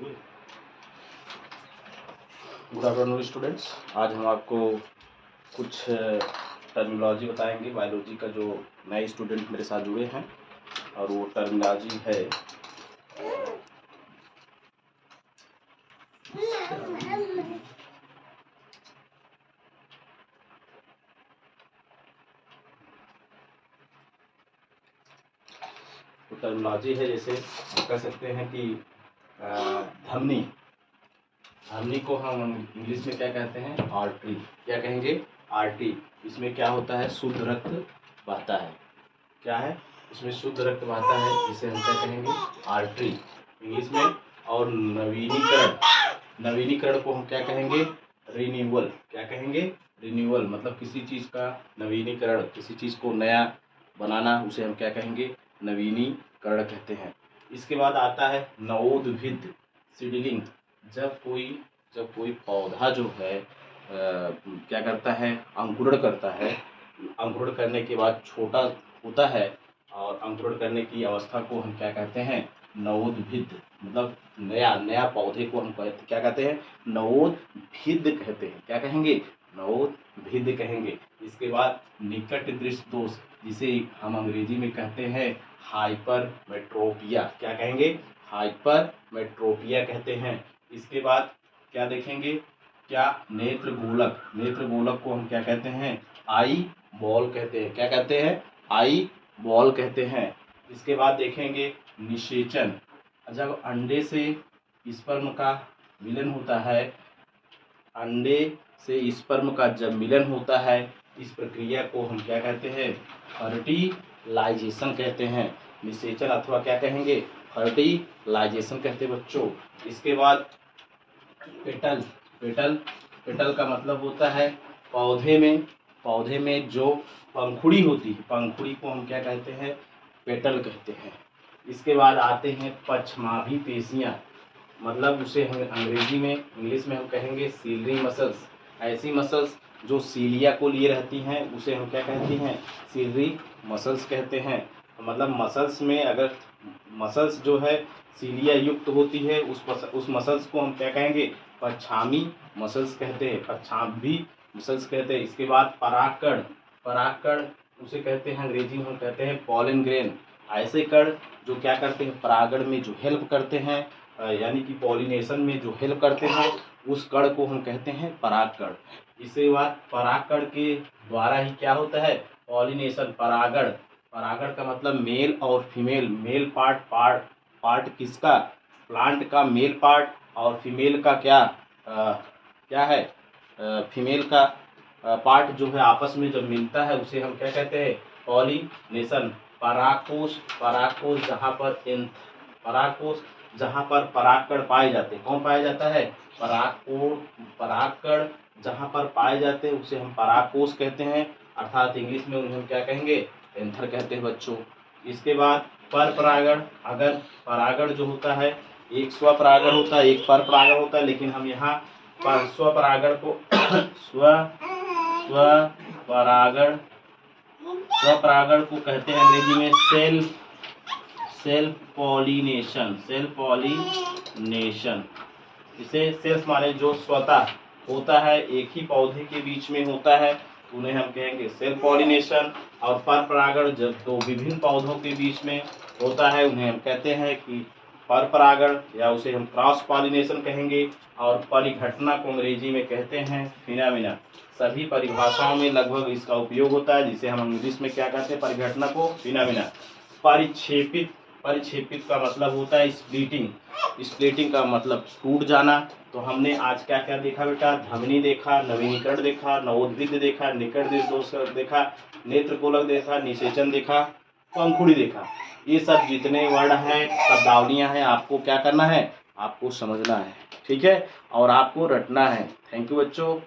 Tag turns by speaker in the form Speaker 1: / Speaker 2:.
Speaker 1: Good afternoon students. आज हम आपको कुछ टर्मिनोलॉजी बताएंगे बायोलॉजी का, जो नए स्टूडेंट मेरे साथ जुड़े हैं। और वो टर्मिनोलॉजी है जैसे हम कह सकते हैं कि धमनी को हम इंग्लिश में क्या कहते हैं? आर्टरी। क्या कहेंगे? आर्टरी। इसमें क्या होता है? शुद्ध रक्त बहता है। क्या है? इसमें शुद्ध रक्त बहता है, जिसे हम क्या कहेंगे? आर्टरी इंग्लिश में। और नवीनीकरण को हम क्या कहेंगे? रिन्यूअल। क्या कहेंगे? रिन्यूअल। मतलब किसी चीज़ का नवीनीकरण, किसी चीज़ को नया बनाना, उसे हम क्या कहेंगे? नवीनीकरण कहते हैं। इसके बाद आता है नवोद्भिद सीडलिंग। जब कोई पौधा जो है क्या करता है? अंकुरण करता है। अंकुरण करने के बाद छोटा होता है, और अंकुरण करने की अवस्था को हम क्या कहते हैं? नवोद्भिद। मतलब नया पौधे को हम क्या कहते हैं? नवोद्भिद कहते हैं। क्या कहेंगे? नवोद्भिद कहेंगे। इसके बाद निकट दृष्टि दोष, जिसे हम अंग्रेजी में कहते हैं हाइपरमेट्रोपिया। क्या कहेंगे? हाइपरमेट्रोपिया कहते हैं। इसके बाद क्या देखेंगे? क्या? नेत्र गोलक को हम क्या कहते हैं? आई बॉल कहते हैं। क्या कहते हैं? आई बॉल कहते हैं। इसके बाद देखेंगे निषेचन। जब अंडे से स्पर्म का मिलन होता है, अंडे से स्पर्म का जब मिलन होता है, इस प्रक्रिया को हम क्या कहते हैं? फर्टिलाइजेशन कहते हैं। निषेचन अथवा क्या कहेंगे? फर्टिलाइजेशन कहते हैं बच्चों। इसके बाद पेटल का मतलब होता है पौधे में जो पंखुड़ी होती है, पंखुड़ी को हम क्या कहते हैं? पेटल कहते हैं। इसके बाद आते हैं पक्षमाभी पेशियां। मतलब उसे हम इंग्लिश में हम कहेंगे सीलरी मसल्स। ऐसी मसल्स जो सीलिया को लिए रहती हैं, उसे हम क्या कहते हैं? सीलरी मसल्स कहते हैं। मतलब मसल्स में अगर मसल्स जो है सीलिया युक्त होती है, उस मसल्स को हम क्या कहेंगे? पक्षामी मसल्स कहते हैं, पक्षाभी मसल्स कहते हैं। इसके बाद परागकण उसे कहते हैं अंग्रेजी में हम कहते हैं पॉलन ग्रेन। ऐसे कण जो क्या करते हैं? परागण में जो हेल्प करते हैं, यानी कि पॉलिनेशन में जो हेल्प करते हैं, उस कण को हम कहते हैं परागकण। इसके बाद परागकण के द्वारा ही क्या होता है? पॉलिनेशन, परागण का मतलब मेल और फीमेल। मेल पार्ट किसका? प्लांट का मेल पार्ट, और फीमेल का क्या है? फीमेल का पार्ट जो है आपस में जब मिलता है, उसे हम क्या कहते हैं? पॉलिनेशन। परागकोश जहाँ पर परागकण पाए जाते हैं। कौन पाया जाता है? परागकण जहाँ पर पाए जाते हैं, उसे हम परागकोश कहते हैं। अर्थात इंग्लिश में उन्हें हम क्या कहेंगे? एंथर कहते हैं बच्चों। इसके बाद पर परागण। अगर परागण जो होता है, एक स्वपरागण होता है, एक पर परागण होता है, लेकिन हम यहाँ पर स्वपरागण को स्वपरागण को कहते हैं अंग्रेजी में सेल्फ पॉलिनेशन। इसे सेल्फ माने जो स्वतः होता है, एक ही पौधे के बीच में होता है, उन्हें हम कहेंगे सेल्फ पॉलिनेशन। और पर परागण जब दो विभिन्न पौधों के बीच में होता है, उन्हें हम कहते हैं कि पर परागण, या उसे हम क्रॉस पॉलिनेशन कहेंगे। और परिघटना को अंग्रेजी में कहते हैं फिनोमिना। सभी परिभाषाओं में लगभग इसका उपयोग होता है, जिसे हम इंग्लिश में क्या कहते हैं? परिघटना को फिनोमिना। परिक्षेपित का मतलब होता है स्प्लिटिंग का मतलब टूट जाना। तो हमने आज क्या क्या देखा बेटा? धमनी देखा, नवीनीकरण देखा, नवोद्भिद देखा, निकट दृष्टि दोष देखा, नेत्रगोलक देखा, निषेचन देखा, पंखुड़ी देखा। ये सब जितने वर्ड हैं, शब्दावलियां हैं, आपको क्या करना है? आपको समझना है, ठीक है, और आपको रटना है। थैंक यू बच्चों।